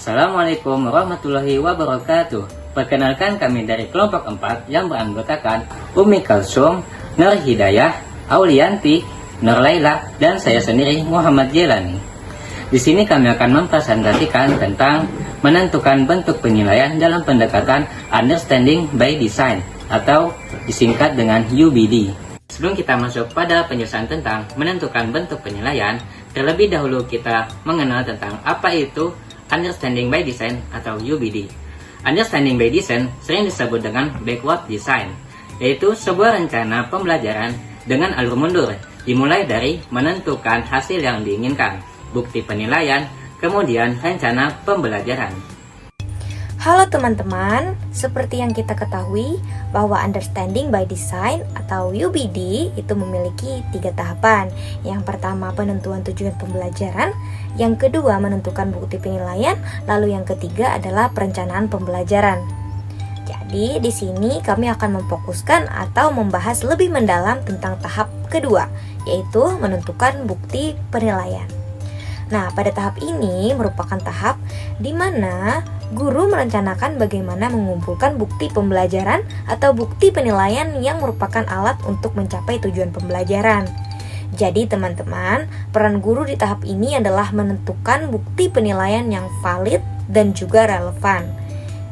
Assalamualaikum warahmatullahi wabarakatuh. Perkenalkan kami dari kelompok 4 yang beranggotakan Umi Kalsum, Nur Hidayah, Aulianti, Nur Laila, dan saya sendiri Muhammad Jelani. Di sini kami akan mempresentasikan tentang menentukan bentuk penilaian dalam pendekatan Understanding by Design atau disingkat dengan UBD. Sebelum kita masuk pada penjelasan tentang menentukan bentuk penilaian, terlebih dahulu kita mengenal tentang apa itu Understanding by Design atau UBD. Understanding by Design sering disebut dengan backward design, yaitu sebuah rencana pembelajaran dengan alur mundur, dimulai dari menentukan hasil yang diinginkan, bukti penilaian, kemudian rencana pembelajaran. Halo teman-teman, seperti yang kita ketahui bahwa Understanding by Design atau UBD itu memiliki 3 tahapan. Yang pertama penentuan tujuan pembelajaran, yang kedua menentukan bukti penilaian, lalu yang ketiga adalah perencanaan pembelajaran. Jadi di sini kami akan memfokuskan atau membahas lebih mendalam tentang tahap kedua, yaitu menentukan bukti penilaian. Nah, pada tahap ini merupakan tahap di mana guru merencanakan bagaimana mengumpulkan bukti pembelajaran atau bukti penilaian yang merupakan alat untuk mencapai tujuan pembelajaran. Jadi teman-teman, peran guru di tahap ini adalah menentukan bukti penilaian yang valid dan juga relevan,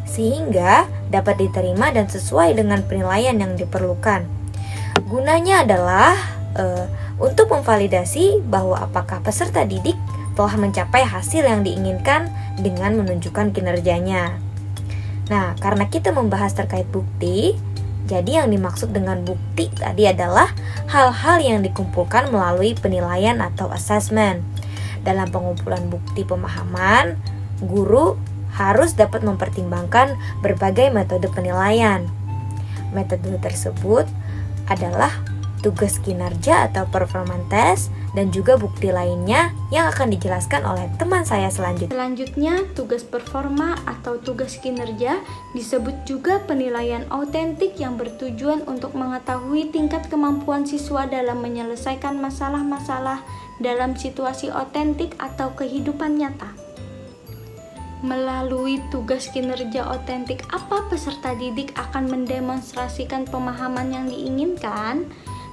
sehingga dapat diterima dan sesuai dengan penilaian yang diperlukan. Gunanya adalah untuk memvalidasi bahwa apakah peserta didik telah mencapai hasil yang diinginkan dengan menunjukkan kinerjanya. Nah, karena kita membahas terkait bukti, jadi yang dimaksud dengan bukti tadi adalah hal-hal yang dikumpulkan melalui penilaian atau assessment. Dalam pengumpulan bukti pemahaman, guru harus dapat mempertimbangkan berbagai metode penilaian. Metode tersebut adalah tugas kinerja atau performance test, dan juga bukti lainnya yang akan dijelaskan oleh teman saya selanjutnya. Selanjutnya, tugas performa atau tugas kinerja disebut juga penilaian autentik yang bertujuan untuk mengetahui tingkat kemampuan siswa dalam menyelesaikan masalah-masalah dalam situasi autentik atau kehidupan nyata. Melalui tugas kinerja autentik, apa peserta didik akan mendemonstrasikan pemahaman yang diinginkan?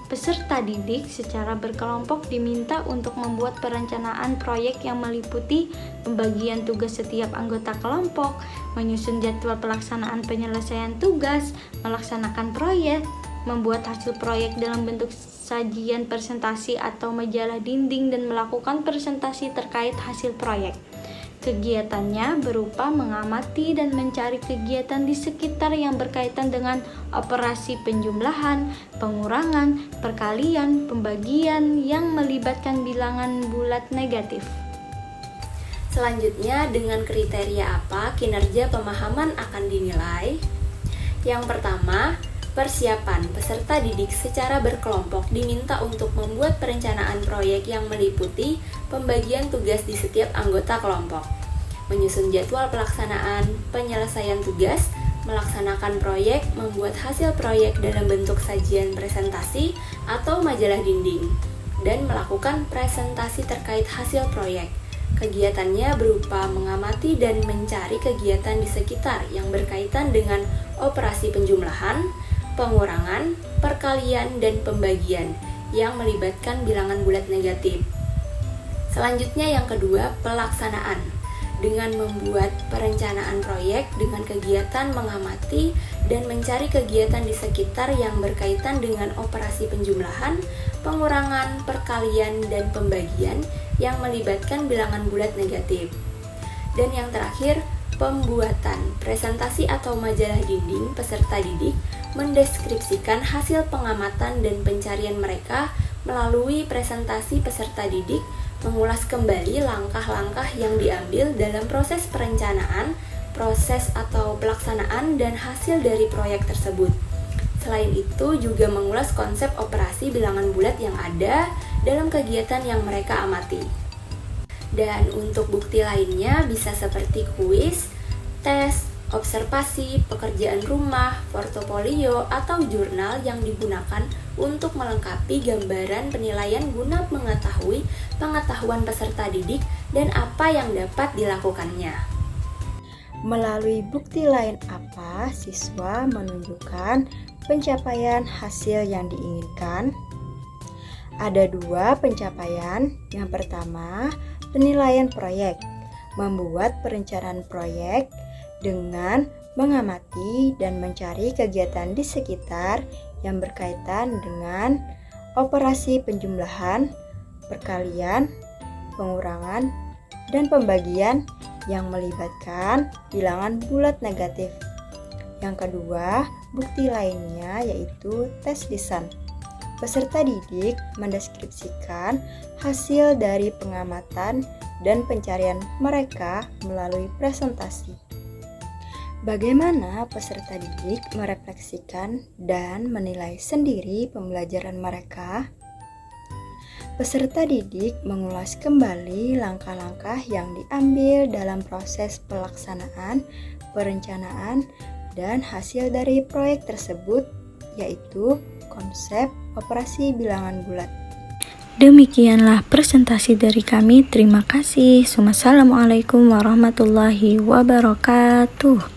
Peserta didik secara berkelompok diminta untuk membuat perencanaan proyek yang meliputi pembagian tugas setiap anggota kelompok, menyusun jadwal pelaksanaan penyelesaian tugas, melaksanakan proyek, membuat hasil proyek dalam bentuk sajian presentasi atau majalah dinding, dan melakukan presentasi terkait hasil proyek. Kegiatannya berupa mengamati dan mencari kegiatan di sekitar yang berkaitan dengan operasi penjumlahan, pengurangan, perkalian, pembagian yang melibatkan bilangan bulat negatif. Selanjutnya, dengan kriteria apa kinerja pemahaman akan dinilai? Yang pertama, persiapan peserta didik secara berkelompok diminta untuk membuat perencanaan proyek yang meliputi pembagian tugas di setiap anggota kelompok, menyusun jadwal pelaksanaan penyelesaian tugas, melaksanakan proyek, membuat hasil proyek dalam bentuk sajian presentasi atau majalah dinding, dan melakukan presentasi terkait hasil proyek. Kegiatannya berupa mengamati dan mencari kegiatan di sekitar yang berkaitan dengan operasi penjumlahan, pengurangan, perkalian, dan pembagian yang melibatkan bilangan bulat negatif. Selanjutnya yang kedua, pelaksanaan. Dengan membuat perencanaan proyek dengan kegiatan mengamati dan mencari kegiatan di sekitar yang berkaitan dengan operasi penjumlahan, pengurangan, perkalian, dan pembagian yang melibatkan bilangan bulat negatif. Dan yang terakhir, pembuatan presentasi atau majalah dinding peserta didik mendeskripsikan hasil pengamatan dan pencarian mereka melalui presentasi peserta didik, mengulas kembali langkah-langkah yang diambil dalam proses perencanaan, proses atau pelaksanaan, dan hasil dari proyek tersebut. Selain itu, juga mengulas konsep operasi bilangan bulat yang ada dalam kegiatan yang mereka amati. Dan untuk bukti lainnya bisa seperti kuis, tes, observasi, pekerjaan rumah, portofolio, atau jurnal yang digunakan untuk melengkapi gambaran penilaian guna mengetahui pengetahuan peserta didik dan apa yang dapat dilakukannya. Melalui bukti lain apa siswa menunjukkan pencapaian hasil yang diinginkan? Ada 2 pencapaian. Yang pertama, penilaian proyek. Membuat perencanaan proyek dengan mengamati dan mencari kegiatan di sekitar yang berkaitan dengan operasi penjumlahan, perkalian, pengurangan, dan pembagian yang melibatkan bilangan bulat negatif. Yang kedua, bukti lainnya yaitu tes lisan. Peserta didik mendeskripsikan hasil dari pengamatan dan pencarian mereka melalui presentasi. Bagaimana peserta didik merefleksikan dan menilai sendiri pembelajaran mereka? Peserta didik mengulas kembali langkah-langkah yang diambil dalam proses pelaksanaan, perencanaan, dan hasil dari proyek tersebut, yaitu konsep operasi bilangan bulat. Demikianlah presentasi dari kami. Terima kasih. Wassalamualaikum warahmatullahi wabarakatuh.